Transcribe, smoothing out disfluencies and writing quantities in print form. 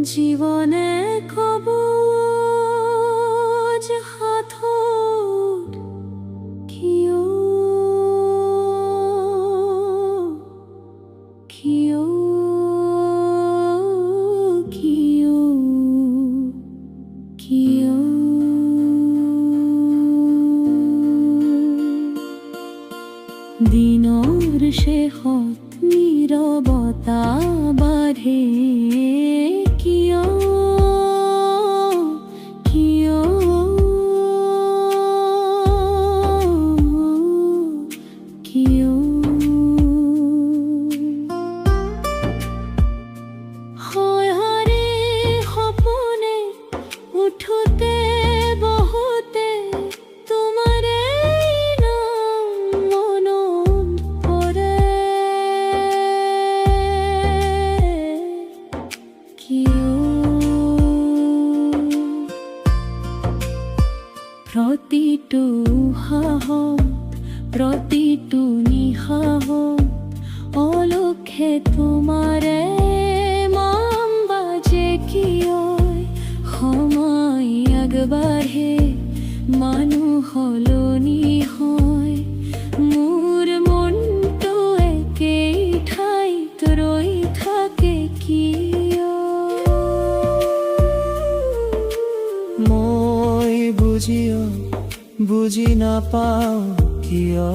জীবনে কবজ হাতত কিয় কিয় কিয় কিয় দিনৰ শেষত নীৰৱতা বাঢ়ে কিয় কিয় কিয় হৰে সপোনে উঠোতে বহুতে তোমাৰে নাম মনত পৰে কিয় প্ৰতিটো সাহস প্ৰতিটো নিশাহত অলক্ষে তোমাৰে মাম বাজে কিয় সময় আগবাঢ়ে মানুহ সলনি হয় মোৰ মনটো একেই ঠাইত ৰৈ থাকে কিয় মই বুজি নাপাওঁ কিয়